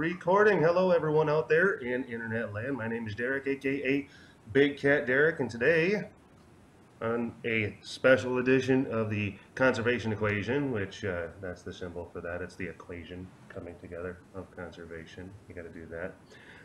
recording. Hello, everyone out there in internet land. My name is Derek, aka BigCatDerek, and today on a special edition of the conservation equation, which that's the symbol for that. It's the equation coming together of conservation. You got to do that.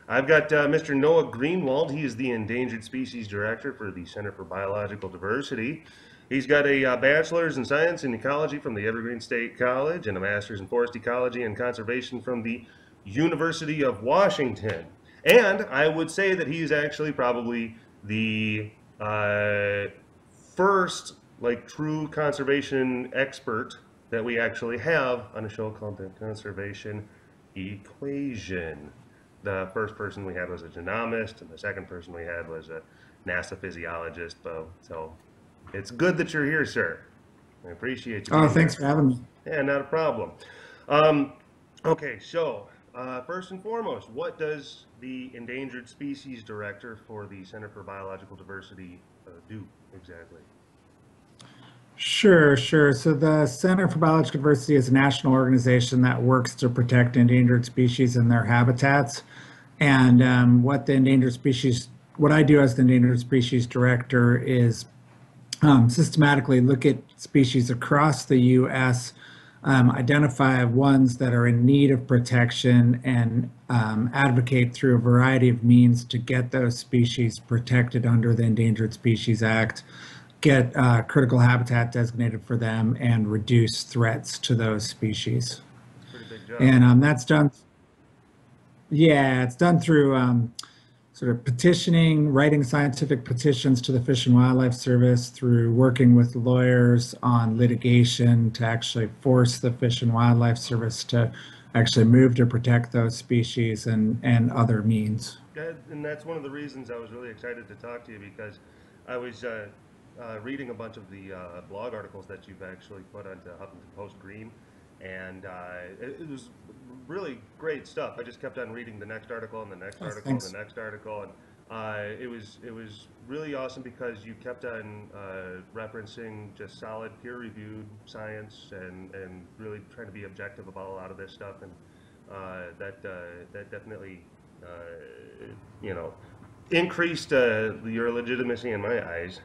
I've got Mr. Noah Greenwald. He is the Endangered Species Director for the Center for Biological Diversity. He's got a bachelor's in science and ecology from the Evergreen State College and a master's in forest ecology and conservation from the University of Washington. And I would say that he's actually probably the first true conservation expert that we actually have on a show called the Conservation Equation. The first person we had was a genomist, and the second person we had was a NASA physiologist. So it's good that you're here, sir. I appreciate you. Oh, thanks for having me. Yeah, not a problem. Okay, so first and foremost, what does the Endangered Species Director for the Center for Biological Diversity do exactly? Sure. So the Center for Biological Diversity is a national organization that works to protect endangered species and their habitats. And what I do as the Endangered Species Director is systematically look at species across the U.S., identify ones that are in need of protection, and advocate through a variety of means to get those species protected under the Endangered Species Act, get critical habitat designated for them, and reduce threats to those species. Pretty big job. And that's done. Yeah, it's done through sort of petitioning, writing scientific petitions to the Fish and Wildlife Service, through working with lawyers on litigation to actually force the Fish and Wildlife Service to actually move to protect those species, and other means. And that's one of the reasons I was really excited to talk to you, because I was reading a bunch of the blog articles that you've actually put onto Huffington Post Green, and it was really great stuff. I just kept on reading the next article and the next article Thanks. and the next article, and it was really awesome because you kept on referencing just solid peer-reviewed science and really trying to be objective about a lot of this stuff, and that definitely increased your legitimacy in my eyes,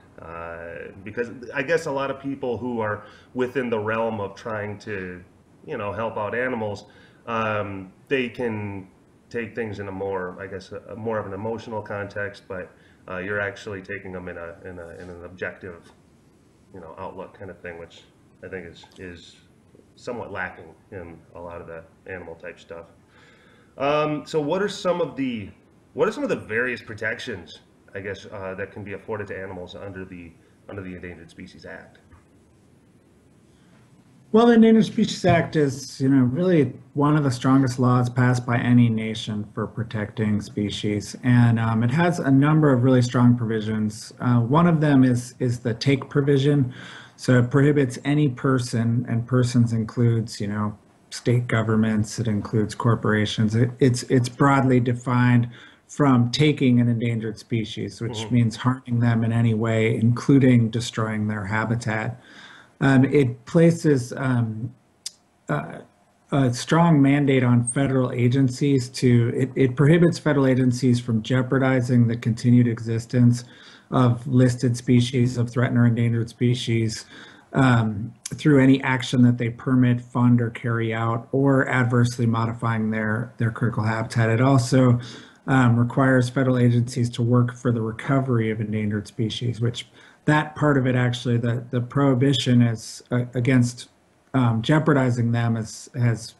because I guess a lot of people who are within the realm of trying to help out animals, they can take things in a more, I guess, more of an emotional context, but you're actually taking them in an objective, outlook kind of thing, which I think is somewhat lacking in a lot of the animal type stuff. So what are some of the various protections, I guess, that can be afforded to animals under the Endangered Species Act? Well, the Endangered Species Act is, really one of the strongest laws passed by any nation for protecting species, and it has a number of really strong provisions. One of them is the take provision, so it prohibits any person, and persons includes, state governments, it includes corporations. It's broadly defined from taking an endangered species, which means harming them in any way, including destroying their habitat. It places a strong mandate on federal agencies it prohibits federal agencies from jeopardizing the continued existence of listed species, of threatened or endangered species, through any action that they permit, fund, or carry out, or adversely modifying their critical habitat. It also requires federal agencies to work for the recovery of endangered species, which that part of it, actually, the prohibition is against jeopardizing them has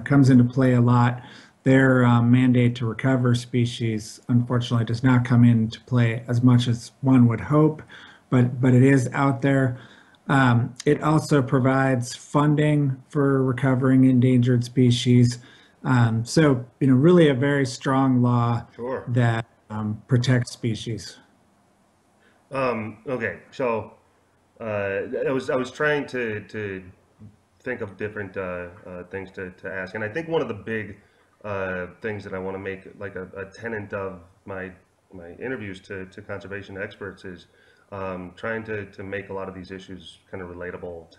comes into play a lot. Their mandate to recover species, unfortunately, does not come into play as much as one would hope, but it is out there. It also provides funding for recovering endangered species. So, really a very strong law. Sure. That protects species. Okay, so I was trying to think of different things to ask, and I think one of the big things that I want to make like a tenet of my interviews to conservation experts is trying to make a lot of these issues kind of relatable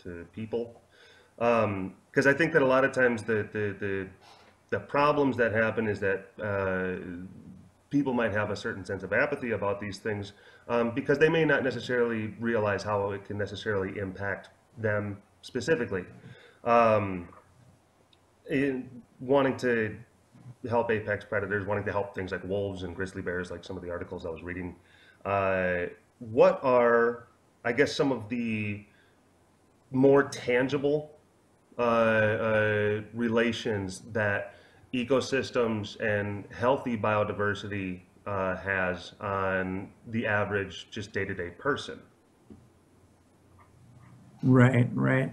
to people, because I think that a lot of times the the problems that happen is that people might have a certain sense of apathy about these things because they may not necessarily realize how it can necessarily impact them specifically. Um, Wanting to help apex predators, wanting to help things like wolves and grizzly bears, like some of the articles I was reading. What are, I guess, some of the more tangible relations that ecosystems and healthy biodiversity has on the average, just day-to-day person? Right, right.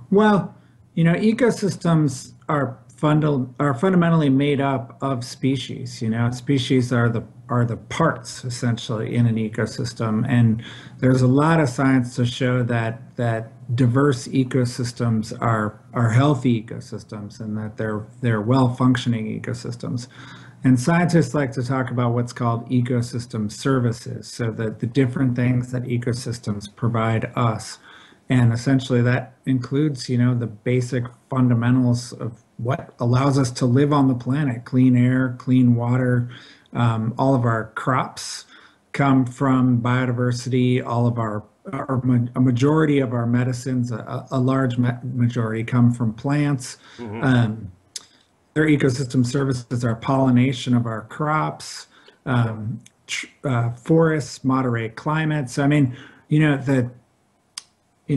Well, ecosystems are fundamentally made up of species. Species are the parts essentially in an ecosystem, and there's a lot of science to show that diverse ecosystems are healthy ecosystems and that they're well-functioning ecosystems. And scientists like to talk about what's called ecosystem services, so that the different things that ecosystems provide us. And essentially that includes, the basic fundamentals of what allows us to live on the planet: clean air, clean water. All of our crops come from biodiversity. A majority of our medicines, a large majority, come from plants. Their ecosystem services are pollination of our crops. Forests moderate climate. So, I mean,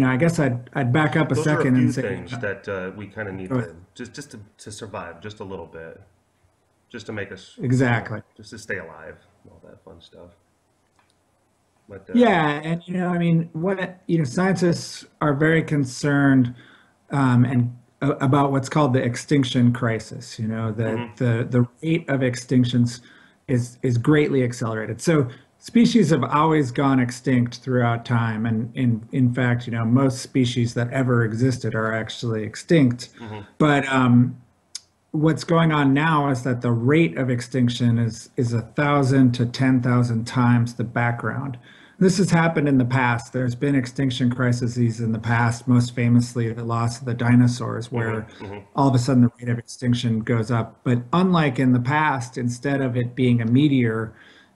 I guess I'd back up a Those are a second few and say, things that we kind of need to to survive just a little bit, just to make us exactly. just to stay alive, and all that fun stuff. But Yeah, and scientists are very concerned and about what's called the extinction crisis. mhm, The rate of extinctions is greatly accelerated. So species have always gone extinct throughout time, and in fact, most species that ever existed are actually extinct. mhm, But what's going on now is that the rate of extinction is 1,000 to 10,000 times the background. This has happened in the past. There's been extinction crises in the past, most famously the loss of the dinosaurs, mhm, where mhm. all of a sudden the rate of extinction goes up. But unlike in the past, instead of it being a meteor,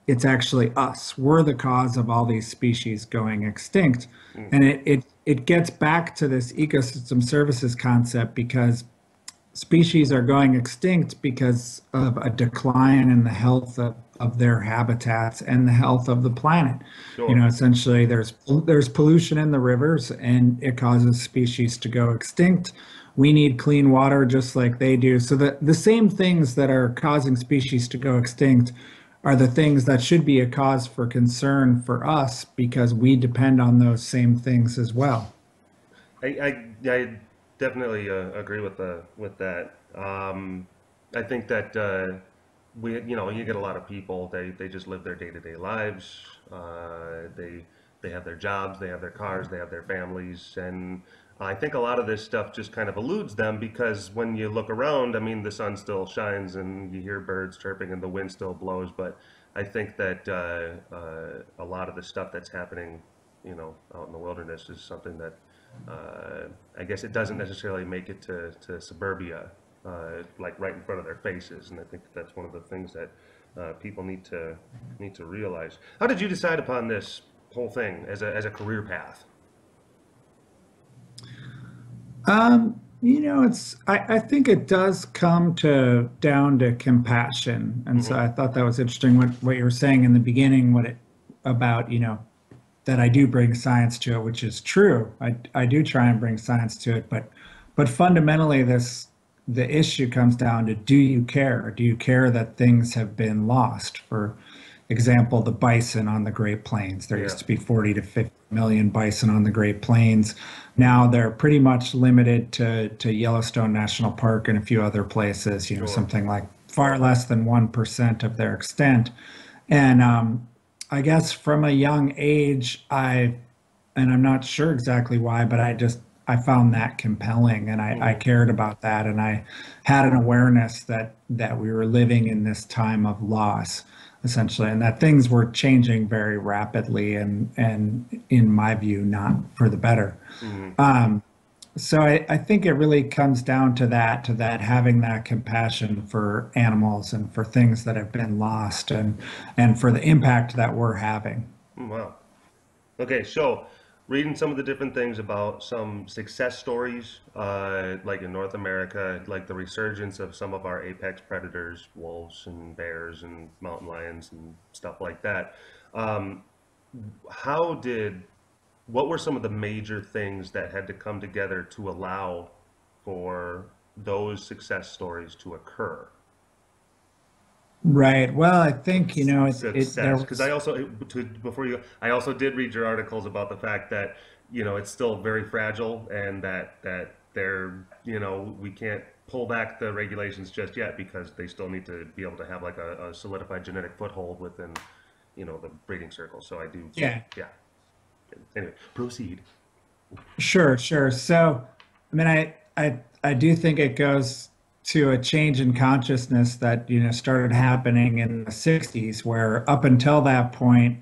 it's actually us. We're the cause of all these species going extinct. Mm. And it gets back to this ecosystem services concept, because species are going extinct because of a decline in the health of their habitats and the health of the planet. Sure. Essentially there's pollution in the rivers and it causes species to go extinct. We need clean water just like they do. So the same things that are causing species to go extinct are the things that should be a cause for concern for us, because we depend on those same things as well. I definitely agree with that. I think that you get a lot of people. They just live their day-to-day lives. They have their jobs, they have their cars, they have their families, and I think a lot of this stuff just kind of eludes them, because when you look around, I mean, the sun still shines and you hear birds chirping and the wind still blows. But I think that a lot of the stuff that's happening, out in the wilderness is something that I guess it doesn't necessarily make it to suburbia, like right in front of their faces. And I think that's one of the things that people need to realize. How did you decide upon this whole thing as a career path? I think it does come down to compassion. And so Hmm. I thought that was interesting what you were saying in the beginning, about, that I do bring science to it, which is true. I do try and bring science to it, but fundamentally the issue comes down to, do you care? Do you care that things have been lost? For example, the bison on the Great Plains. There Yeah, used to be 40 to 50 million bison on the Great Plains. Now they're pretty much limited to Yellowstone National Park and a few other places, sure. something like far less than 1% of their extent. And I guess from a young age, and I'm not sure exactly why, but I found that compelling, and I Hmm. cared about that, and I had an awareness that we were living in this time of loss, essentially, and that things were changing very rapidly, and in my view, not for the better. Hmm. So I think it really comes down to that having that compassion for animals and for things that have been lost and for the impact that we're having. Wow. Okay, so reading some of the different things about some success stories, like in North America, like the resurgence of some of our apex predators, wolves and bears and mountain lions and stuff like that. Um, how did, what were some of the major things that had to come together to allow for those success stories to occur? Right. Well, I think, there Success, because I was. also before you, I also did read your articles about the fact that it's still very fragile, and that they're we can't pull back the regulations just yet because they still need to be able to have like a solidified genetic foothold within the breeding circle. So I do, Yeah. yeah. Anyway, proceed. Sure, sure. So, I mean, I do think it goes to a change in consciousness that, started happening in the 60s, where up until that point,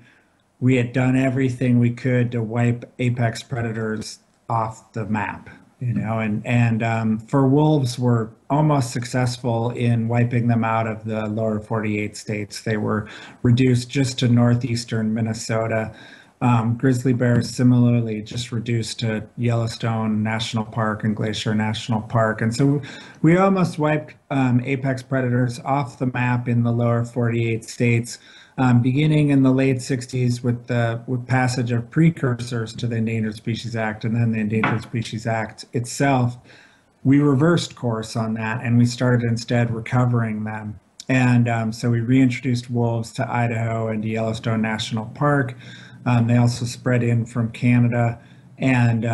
we had done everything we could to wipe apex predators off the map, and for wolves, we're almost successful in wiping them out of the lower 48 states. They were reduced just to northeastern Minnesota. Grizzly bears similarly just reduced to Yellowstone National Park and Glacier National Park. And so we almost wiped apex predators off the map in the lower 48 states, beginning in the late 60s with passage of precursors to the Endangered Species Act and then the Endangered Species Act itself. We reversed course on that and we started instead recovering them. And so we reintroduced wolves to Idaho and to Yellowstone National Park. They also spread in from Canada, and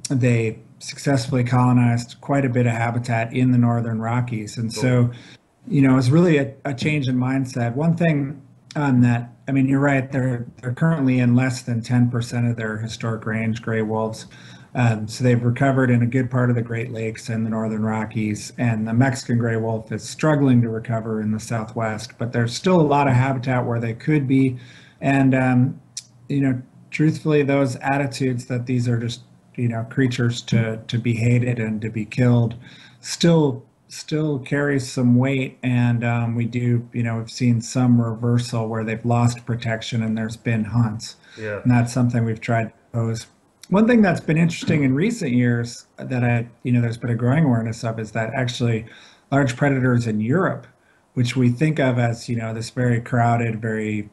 they successfully colonized quite a bit of habitat in the Northern Rockies. And Cool. so, it was really a change in mindset. One thing that, I mean, you're right, they're currently in less than 10% of their historic range, gray wolves. So they've recovered in a good part of the Great Lakes and the Northern Rockies, and the Mexican gray wolf is struggling to recover in the Southwest, but there's still a lot of habitat where they could be. And, truthfully, those attitudes that these are just, creatures to be hated and to be killed still carries some weight. And we do, we've seen some reversal where they've lost protection and there's been hunts. Yeah. And that's something we've tried to pose. One thing that's been interesting in recent years that there's been a growing awareness of is that actually large predators in Europe, which we think of as, this very crowded, very,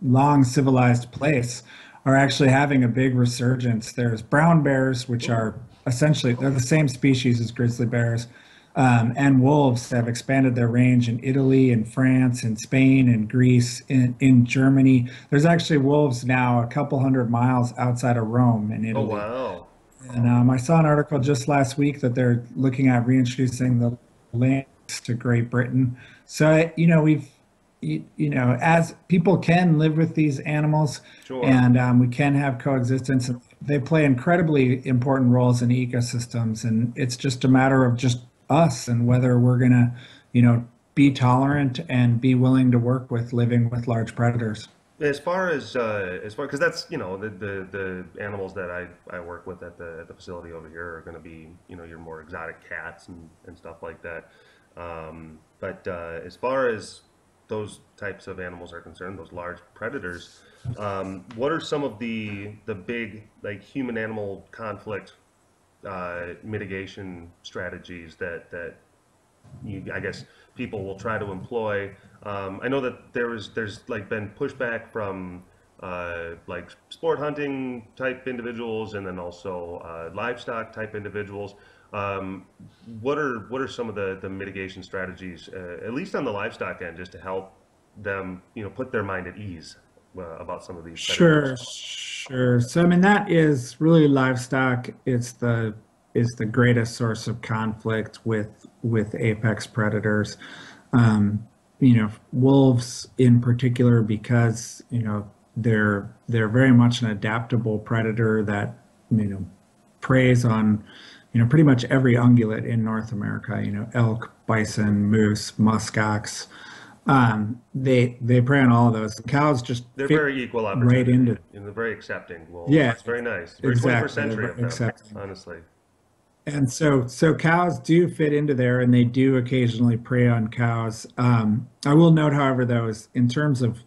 long civilized place, are actually having a big resurgence. There's brown bears, which are essentially, they're the same species as grizzly bears, and wolves have expanded their range in Italy, in France, in Spain, in Greece, in Germany. There's actually wolves now a couple hundred miles outside of Rome in Oh, Italy. wow. And I saw an article just last week that they're looking at reintroducing the lynx to Great Britain. So, as people can live with these animals Sure. and we can have coexistence, they play incredibly important roles in ecosystems. And it's just a matter of just us and whether we're going to, be tolerant and be willing to work with living with large predators. As far because that's the animals that I work with at the facility over here are going to be your more exotic cats and stuff like that. But as far as those types of animals are concerned, those large predators, what are some of the big like human animal conflict mitigation strategies that I guess people will try to employ? I know that there's like been pushback from like sport hunting type individuals and then also livestock type individuals. Um, what are some of the mitigation strategies, at least on the livestock end, just to help them put their mind at ease about some of these Sure, predators? sure. So I mean that is really livestock. Is the greatest source of conflict with apex predators. Wolves in particular because they're very much an adaptable predator that preys on pretty much every ungulate in North America. Elk, bison, moose, muskox. They prey on all of those. Cows just They're fit very equal right opportunity into. and they're very accepting wolves. Yeah, It's very nice. Very 21st exactly. They're century very of them, accepting. honestly. And so cows do fit into there, and they do occasionally prey on cows. I will note, however, though, is in terms of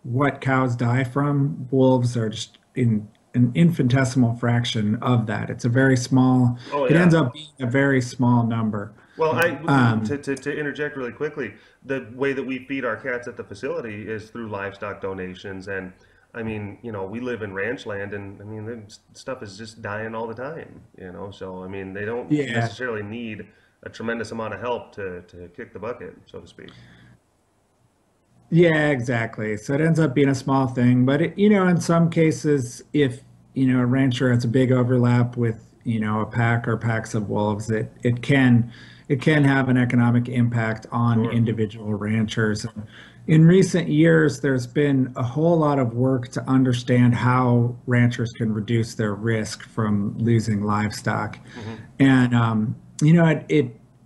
what cows die from, wolves are just in an infinitesimal fraction of that. It's a very small. Oh It ends yeah. up being a very small number. Well, Um, to interject really quickly, the way that we feed our cats at the facility is through livestock donations, and I mean, we live in ranch land, and I mean, stuff is just dying all the time. So I mean, they don't yeah, necessarily need a tremendous amount of help to kick the bucket, so to speak. yeah, exactly. So it ends up being a small thing, but in some cases, if a rancher has a big overlap with a pack or packs of wolves, it can have an economic impact on Sure. individual ranchers. In recent years, there's been a whole lot of work to understand how ranchers can reduce their risk from losing livestock. Hmm. And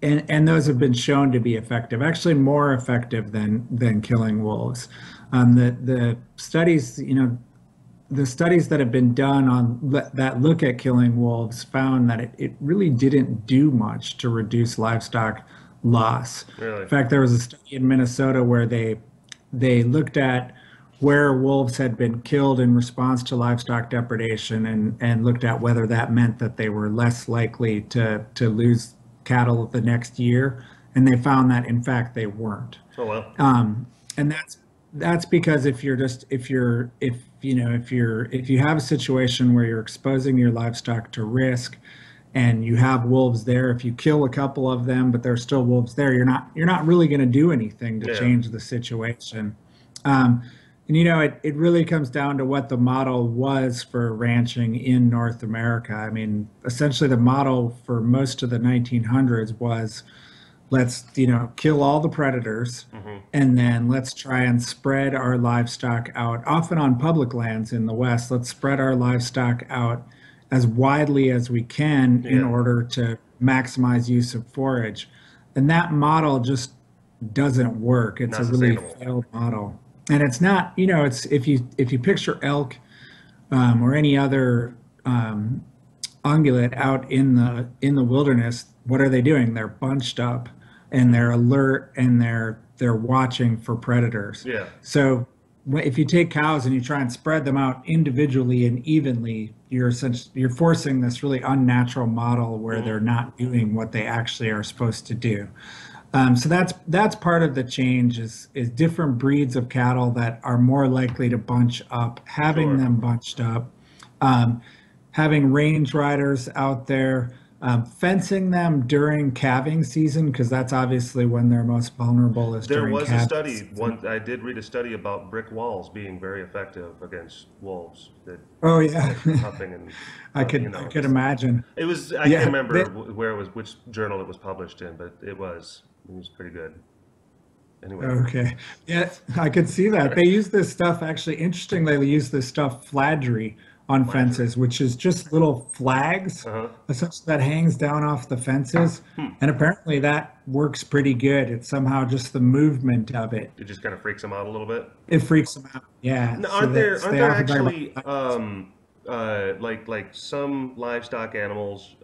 and those have been shown to be effective, actually more effective than killing wolves. The studies, the studies that have been done that look at killing wolves found that it really didn't do much to reduce livestock loss. Really. In fact, there was a study in Minnesota where they looked at where wolves had been killed in response to livestock depredation and looked at whether that meant that they were less likely to lose cattle the next year. And they found that in fact they weren't. Oh well. And that's because if you have a situation where you're exposing your livestock to risk and you have wolves there, if you kill a couple of them but there's still wolves there, you're not really going to do anything to Yeah. change the situation. um, and it really comes down to what the model was for ranching in North America. I mean, essentially the model for most of the 1900s was, let's kill all the predators, Hmm. and then let's try and spread our livestock out, often on public lands in the West. Let's spread our livestock out as widely as we can in Yeah. order to maximize use of forage. And that model just doesn't work. It's Not a really sustainable. failed model. And it's not, it's if you picture elk, or any other ungulate out in the wilderness, what are they doing? They're bunched up and they're alert and they're watching for predators. Yeah. So if you take cows and you try and spread them out individually and evenly, you're forcing this really unnatural model where Hmm. they're not doing what they actually are supposed to do. So that's part of the change is different breeds of cattle that are more likely to bunch up, having Sure. them bunched up, um, having range riders out there, fencing them during calving season, because that's obviously when they're most vulnerable, is There during was a calving study, season. one I did read a study about brick walls being very effective against wolves that Oh yeah, huffing and I could I could just imagine. it was I can't Yeah. remember where it was, which journal it was published in, but it was pretty good. Anyway. Okay. Yeah, I could see that. They use this stuff, actually, interestingly, they use this stuff, fladry, on Flattery. fences, which is just little flags, Uh-huh. essentially, that hangs down off the fences. Hmm. And apparently that works pretty good. It's somehow just the movement of it. It just kind of freaks them out a little bit. It freaks them out. Yeah. Now, So aren't there that's, aren't they there often talk actually about. like some livestock animals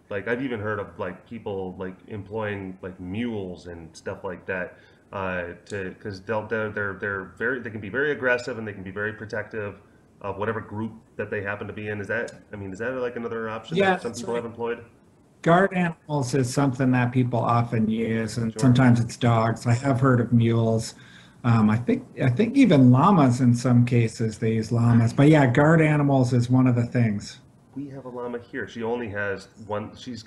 like I've even heard of like people like employing like mules and stuff like that to because they're very they can be very aggressive and they can be very protective of whatever group that they happen to be in. Is that like another option Yeah, that some that's people have right. employed? Guard animals is something that people often use, and Sure. sometimes it's dogs. I have heard of mules. I think even llamas in some cases they use llamas. But yeah, guard animals is one of the things. We have a llama here. She only has one. She's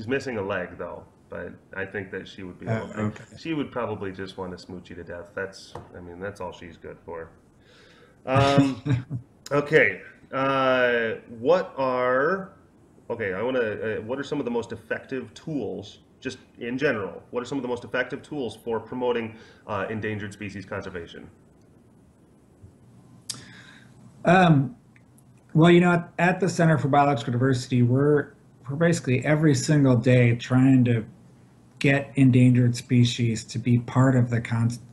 missing a leg though, but I think that she would be able to. Okay. She would probably just want to smooch you to death. That's all she's good for. Um, okay. What are okay? I want to. What are some of the most effective tools, just in general? What are some of the most effective tools for promoting endangered species conservation? Um, well, at the Center for Biological Diversity, we're basically every single day trying to get endangered species to be part of the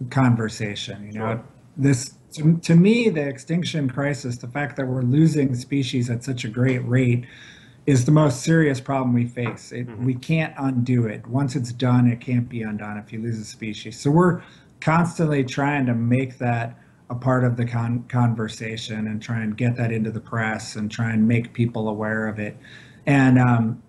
conversation. Sure. This to me, the extinction crisis, the fact that we're losing species at such a great rate, is the most serious problem we face. Hmm. We can't undo it. Once it's done, it can't be undone if you lose a species. So we're constantly trying to make that a part of the conversation and try and get that into the press and try and make people aware of it. And,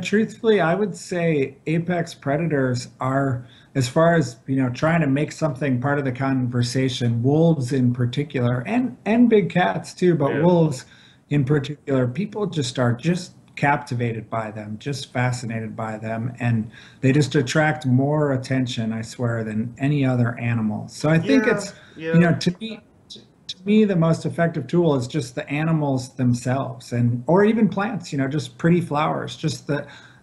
truthfully, I would say apex predators are, as far as, trying to make something part of the conversation, wolves in particular, and big cats too, but Yeah. wolves in particular, people just are just captivated by them, just fascinated by them, and they just attract more attention, I swear, than any other animal. So I think Yeah. it's, Yeah. to me, the most effective tool is just the animals themselves, and or even plants, just pretty flowers, just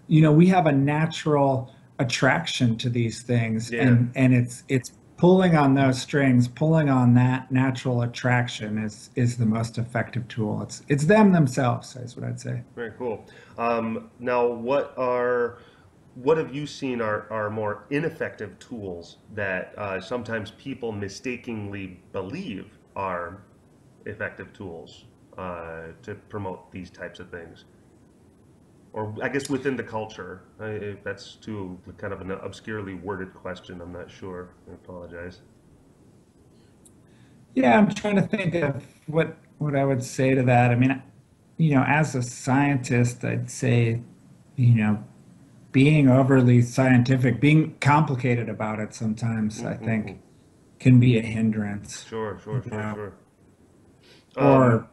we have a natural attraction to these things, Yeah. and it's pulling on those strings, pulling on that natural attraction is the most effective tool. It's them themselves, is what I'd say. Very cool. Now, what have you seen are more ineffective tools that sometimes people mistakenly believe are effective tools to promote these types of things? Or I guess within the culture, if that's too kind of an obscurely worded question, I'm not sure. I apologize. Yeah, I'm trying to think of what I would say to that. I mean, as a scientist, I'd say, you know, being overly scientific, being complicated about it sometimes, I Mm-hmm. think can be a hindrance. Sure, sure, You sure, know, sure. Um, or oh,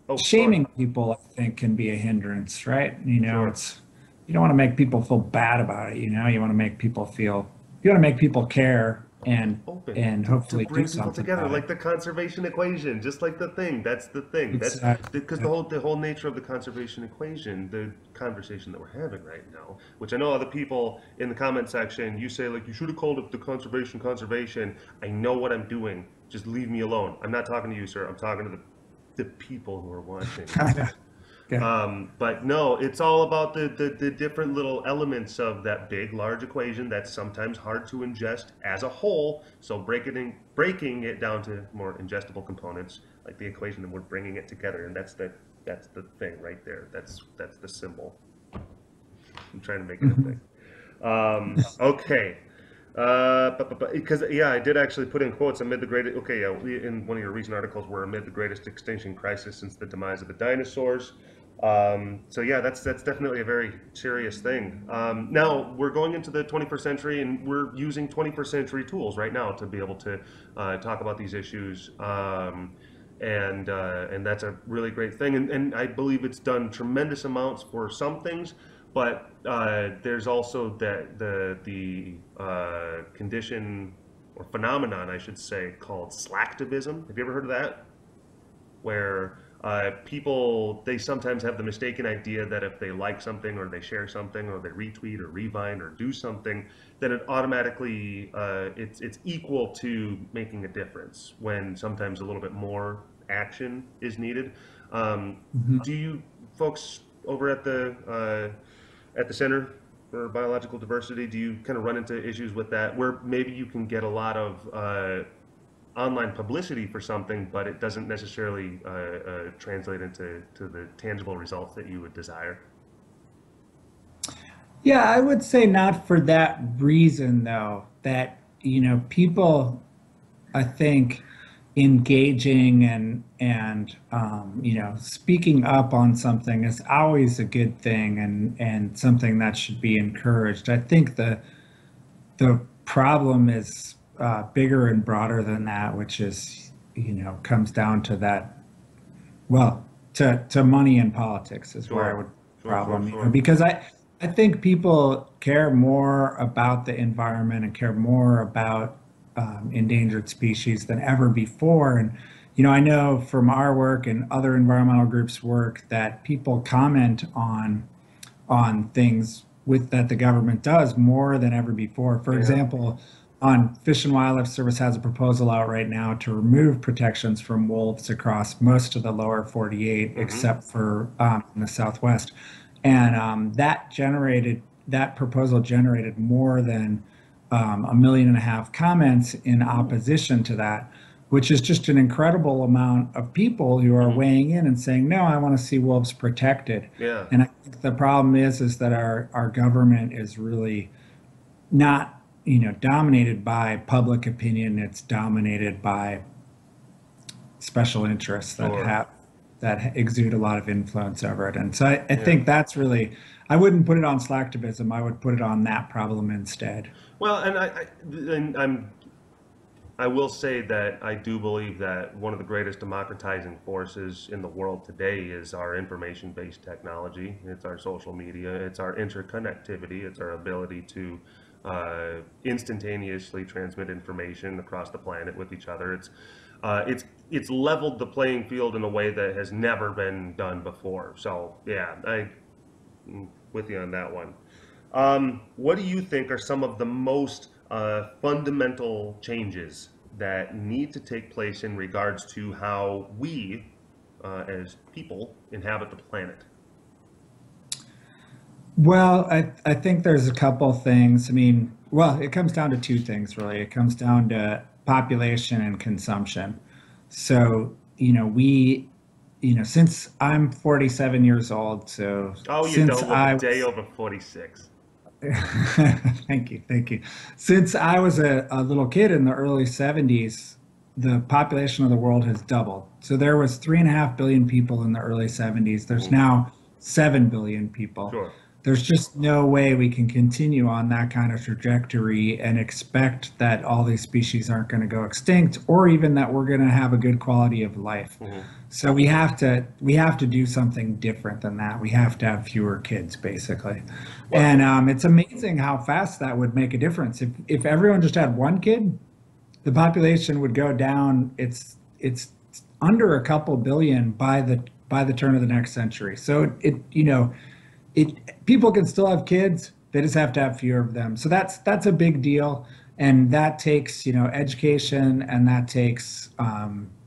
go ahead. shaming people, I think, can be a hindrance, right? Sure. It's you don't want to make people feel bad about it. You want to make people feel you want to make people care Open and to hopefully do bring people something together about it. like the conservation equation, just like the thing. That's the thing. That's Exactly. because the whole nature of the conservation equation, the conversation that we're having right now, which I know other people in the comment section, you say like you should have called it the conservation. I know what I'm doing, just leave me alone. I'm not talking to you, sir. I'm talking to the people who are watching. Yeah. But no, it's all about the different little elements of that big, large equation that's sometimes hard to ingest as a whole. So breaking it down to more ingestible components, like the equation, and we're bringing it together, and that's the thing right there. That's the symbol. I'm trying to make it a Mhm. thing. Okay. Because yeah, I did actually put in quotes amid the greatest. Okay, yeah, in one of your recent articles, we're amid the greatest extinction crisis since the demise of the dinosaurs. So yeah, that's definitely a very serious thing. Now we're going into the 21st century, and we're using 21st century tools right now to be able to talk about these issues. And that's a really great thing. And I believe it's done tremendous amounts for some things, but there's also the condition or phenomenon, I should say, called slacktivism. Have you ever heard of that? Where people they sometimes have the mistaken idea that if they like something or they share something or they retweet or revine or do something, that it automatically it's equal to making a difference when sometimes a little bit more action is needed. Mhm. Do you folks over at the Center for Biological Diversity, do you kind of run into issues with that where maybe you can get a lot of online publicity for something, but it doesn't necessarily translate into the tangible results that you would desire? Yeah, I would say not for that reason, though, that, people, I think, engaging and speaking up on something is always a good thing and something that should be encouraged. I think the problem is bigger and broader than that, which is, comes down to that, well, to money and politics is where I Sure, would sure, sure, problem, sure. because I think people care more about the environment and care more about endangered species than ever before. And, I know from our work and other environmental groups' work that people comment on things with that the government does more than ever before. For Yeah. example, on Fish and Wildlife Service has a proposal out right now to remove protections from wolves across most of the lower 48, Mm-hmm. except for in the Southwest. And that generated that proposal generated more than 1.5 million comments in opposition to that, which is just an incredible amount of people who are weighing in and saying, no, I want to see wolves protected. Yeah. And I think the problem is that our government is really not, dominated by public opinion. It's dominated by special interests that exude a lot of influence over it. And so I think that's really, I wouldn't put it on slacktivism. I would put it on that problem instead. Well, I will say that I do believe that one of the greatest democratizing forces in the world today is our information-based technology. It's our social media, it's our interconnectivity, it's our ability to instantaneously transmit information across the planet with each other. It's leveled the playing field in a way that has never been done before. So yeah, I'm with you on that one. What do you think are some of the most fundamental changes that need to take place in regards to how we, as people, inhabit the planet? Well, I think there's a couple things. I mean, well, it comes down to two things, really. It comes down to population and consumption. So, since I'm 47 years old, so you don't look a day over 46. Thank you. Since I was a little kid in the early 70s, the population of the world has doubled. So there was 3.5 billion people in the early 70s. There's now 7 billion people. Sure. There's just no way we can continue on that kind of trajectory and expect that all these species aren't going to go extinct, or even that we're going to have a good quality of life. So we have to do something different than that. We have to have fewer kids, basically. And it's amazing how fast that would make a difference. If everyone just had one kid, the population would go down. It's under a couple billion by the turn of the next century. So people can still have kids. They just have to have fewer of them. So that's a big deal, and that takes education, and that takes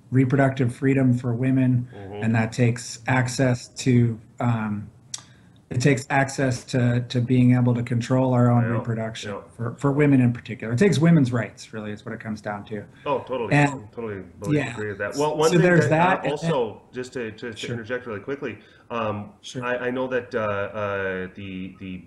reproductive freedom for women, and that takes access to being able to control our own reproduction for women in particular. It takes women's rights, really, is what it comes down to. Oh, totally. Totally agree with that. Well, one so thing there's that also, just to interject really quickly, Sure. I know that the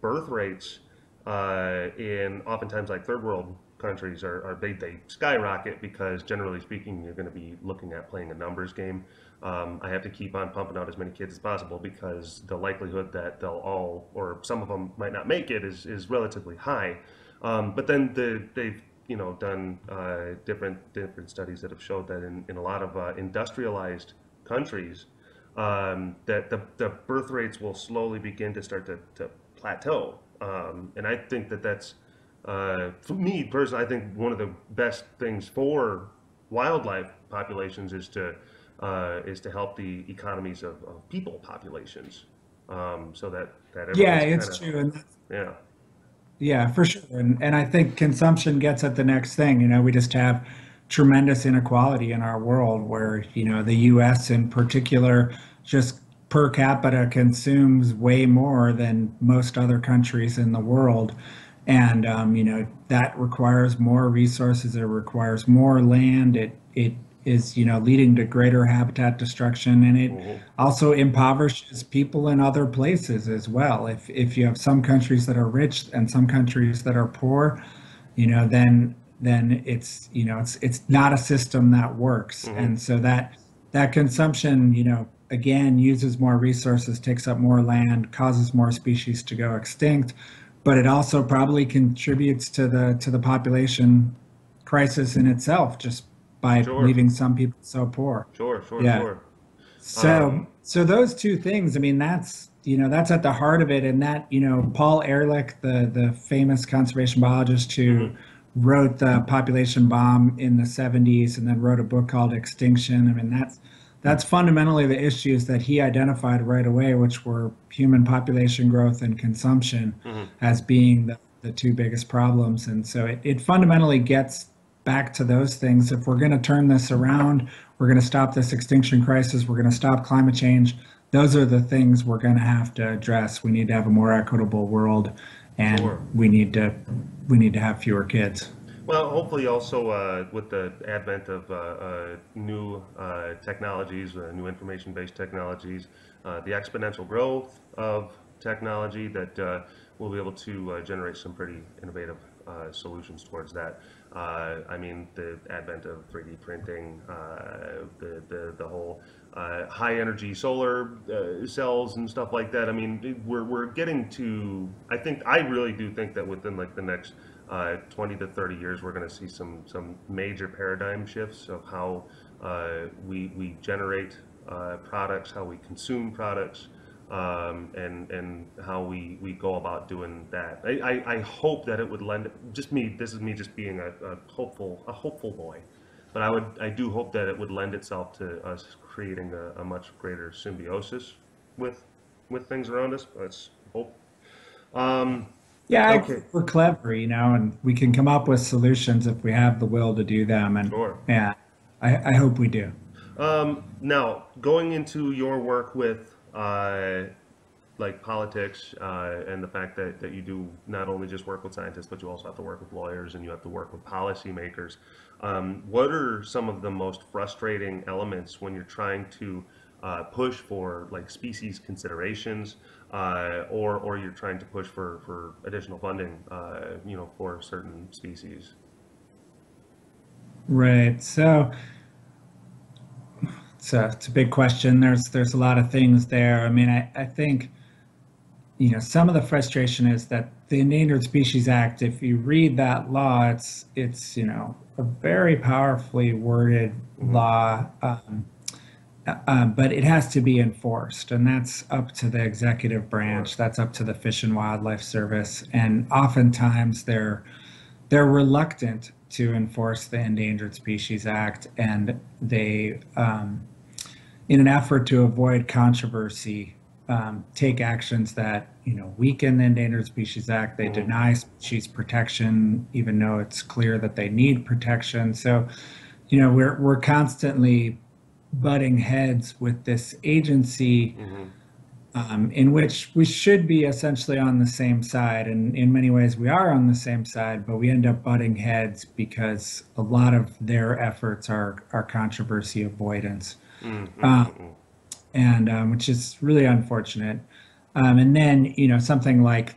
birth rates in oftentimes like third world countries they skyrocket because, generally speaking, you're going to be looking at playing a numbers game. I have to keep on pumping out as many kids as possible because the likelihood that they'll all, or some of them might not make it, is relatively high. But then they've done different studies that have showed that in a lot of industrialized countries, that the birth rates will slowly begin to start to plateau. And I think that's, for me personally, I think one of the best things for wildlife populations is to help the economies of people populations, so that it's true. And yeah, for sure. And I think consumption gets at the next thing. We just have tremendous inequality in our world where, the US in particular, just per capita consumes way more than most other countries in the world. And, that requires more resources. It requires more land. It is, leading to greater habitat destruction, and it also impoverishes people in other places as well. If you have some countries that are rich and some countries that are poor, then it's not a system that works. And so that consumption, again, uses more resources, takes up more land, causes more species to go extinct, but it also probably contributes to the population crisis in itself, just by leaving some people so poor. Sure. So those two things, I mean, that's at the heart of it. And that, Paul Ehrlich, the famous conservation biologist who wrote The Population Bomb in the 70s and then wrote a book called Extinction. I mean, that's fundamentally the issues that he identified right away, which were human population growth and consumption as being the two biggest problems. And so it fundamentally gets back to those things. If we're going to turn this around, we're going to stop this extinction crisis, we're going to stop climate change, those are the things we're going to have to address. We need to have a more equitable world, and Sure. we need to have fewer kids. Well, hopefully also with the advent of new technologies, new information-based technologies, the exponential growth of technology, that we'll be able to generate some pretty innovative solutions towards that. I mean, the advent of 3D printing, the whole high energy solar cells and stuff like that. I mean, we're getting to. I really do think that within like the next 20 to 30 years, we're going to see some major paradigm shifts of how we generate products, how we consume products, and how we go about doing that. I hope that it would lend, just me, this is me just being a hopeful boy, but I do hope that it would lend itself to us creating a much greater symbiosis with things around us. Let's hope. Um, Yeah, okay, we're clever, and we can come up with solutions if we have the will to do them. And sure. yeah, I hope we do. Now, going into your work with like politics and the fact that you do not only just work with scientists, but you also have to work with lawyers and you have to work with policymakers. What are some of the most frustrating elements when you're trying to push for like species considerations, or you're trying to push for additional funding, for certain species? Right. So it's a big question. There's a lot of things there. I mean, I think some of the frustration is that the Endangered Species Act, if you read that law, it's a very powerfully worded Hmm. law, but it has to be enforced, and that's up to the executive Sure. branch. That's up to the Fish and Wildlife Service, and oftentimes they're reluctant to enforce the Endangered Species Act, and they, in an effort to avoid controversy, take actions that weaken the Endangered Species Act. They Hmm. deny species protection, even though it's clear that they need protection. So, we're constantly butting heads with this agency, Hmm. in which we should be essentially on the same side. And in many ways, we are on the same side, but we end up butting heads because a lot of their efforts are controversy avoidance, uh, Mm-hmm. and which is really unfortunate. And then, something like,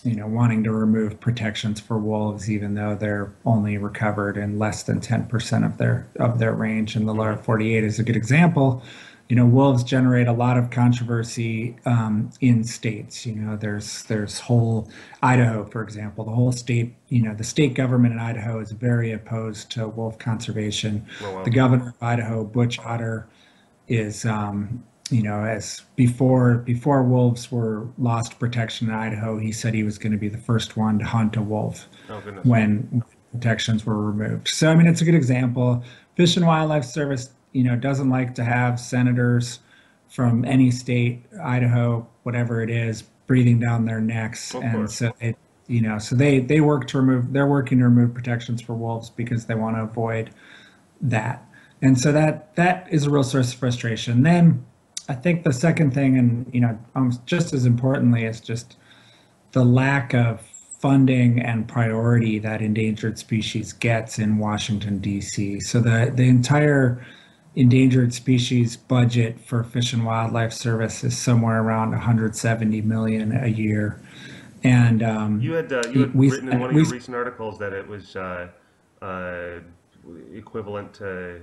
wanting to remove protections for wolves, even though they're only recovered in less than 10% of their range. And the lower Hmm. 48 is a good example. Wolves generate a lot of controversy in states. There's whole Idaho, for example, the whole state. The state government in Idaho is very opposed to wolf conservation. Oh, The wow. governor of Idaho, Butch Otter, is as before wolves were lost protection in Idaho, he said he was going to be the first one to hunt a wolf Oh, goodness. when protections were removed. So I mean, it's a good example. Fish and Wildlife Service, doesn't like to have senators from any state, Idaho, whatever it is, breathing down their necks, Of and course. so they work to remove. They're working to remove protections for wolves because they want to avoid that. And so that is a real source of frustration. Then I think the second thing, and just as importantly, is just the lack of funding and priority that endangered species gets in Washington, D.C. So the entire endangered species budget for Fish and Wildlife Service is somewhere around 170 million a year, and You had we written in one spend of we your recent articles that it was uh, equivalent to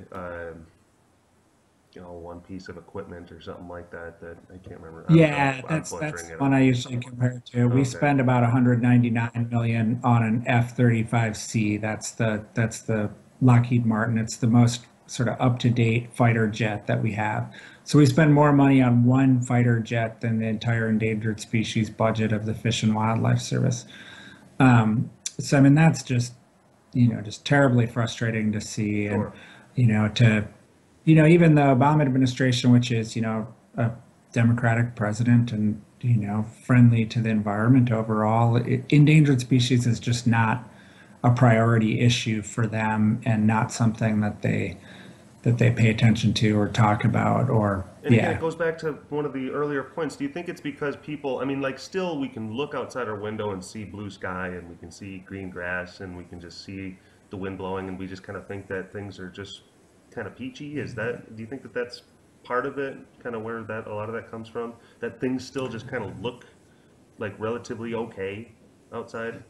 one piece of equipment or something like that. That I can't remember. Yeah, I'm that's butchering the it. one I usually compare it to. We Okay. spend about 199 million on an F-35C. That's the Lockheed Martin. It's the most sort of up-to-date fighter jet that we have. So we spend more money on one fighter jet than the entire endangered species budget of the Fish and Wildlife Service. So I mean that's just terribly frustrating to see, and Sure. to even the Obama administration, which is, a Democratic president and, friendly to the environment overall, endangered species is just not a priority issue for them and not something that they that they pay attention to or talk about, or And again, it yeah. goes back to one of the earlier points. Do you think it's because people, I mean, like, still we can look outside our window and see blue sky and we can see green grass and we can just see the wind blowing and we just kind of think that things are just kind of peachy? Do you think that that's part of it, kind of where that a lot of that comes from? That things still just kind of look like relatively okay outside?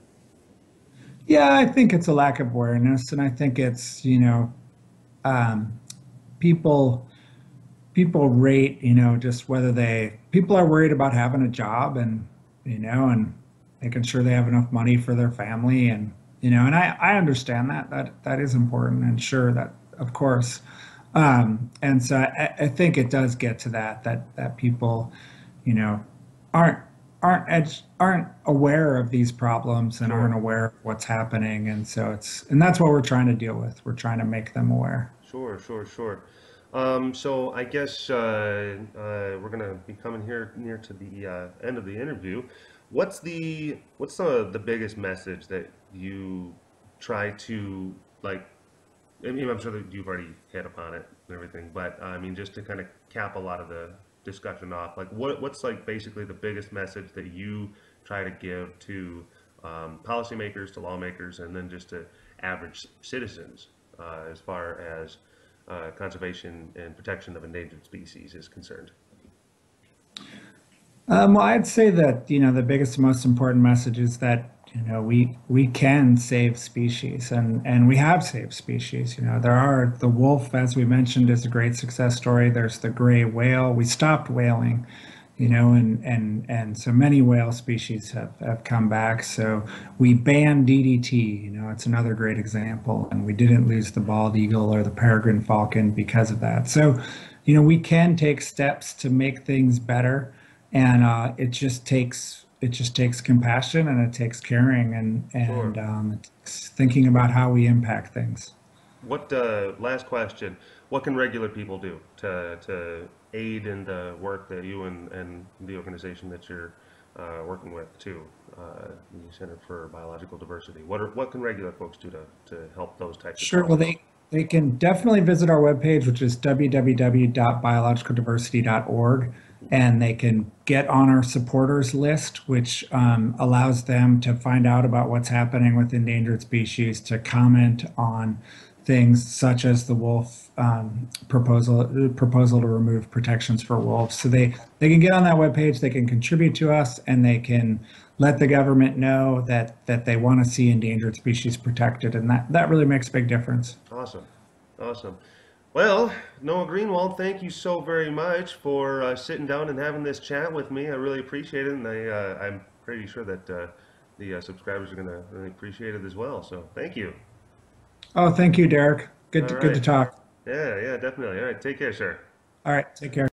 Yeah, I think it's a lack of awareness, and I think it's, um, people people rate, just whether people are worried about having a job and, and making sure they have enough money for their family, and and I understand that is important, and sure, that of course. And so I think it does get to that people, you know, aren't aren't aware of these problems and aren't Sure. aware of what's happening, and so and that's what we're trying to deal with. We're trying to make them aware. Sure, sure, sure. So I guess we're gonna be coming here near to the end of the interview. What's the biggest message that you try to like? I mean, I'm sure that you've already hit upon it and everything, but I mean, just to kind of cap a lot of the discussion off, like what's like basically the biggest message that you try to give to policymakers, to lawmakers, and then just to average citizens as far as conservation and protection of endangered species is concerned? Well, I'd say that, the biggest, most important message is that, we can save species, and we have saved species. There are the wolf, as we mentioned, is a great success story. There's the gray whale. We stopped whaling, and so many whale species have come back. So we banned DDT, it's another great example, and we didn't lose the bald eagle or the peregrine falcon because of that. So, we can take steps to make things better, and it just takes compassion, and it takes caring, and Sure. it takes thinking about how we impact things. What last question? What can regular people do to aid in the work that you and the organization that you're working with too, the Center for Biological Diversity? What can regular folks do to help those types of Sure. Well, causes? they can definitely visit our webpage, which is www.biologicaldiversity.org, and they can get on our supporters list, which allows them to find out about what's happening with endangered species, to comment on things such as the wolf proposal to remove protections for wolves. So they can get on that webpage, they can contribute to us, and they can let the government know that they want to see endangered species protected, and that really makes a big difference. Awesome, awesome. Well, Noah Greenwald, thank you so very much for sitting down and having this chat with me. I really appreciate it, and I'm pretty sure that the subscribers are going to really appreciate it as well. So thank you. Oh, thank you, Derek. All Good to right. talk. Yeah, yeah, definitely. All right, take care, sir. All right, take care.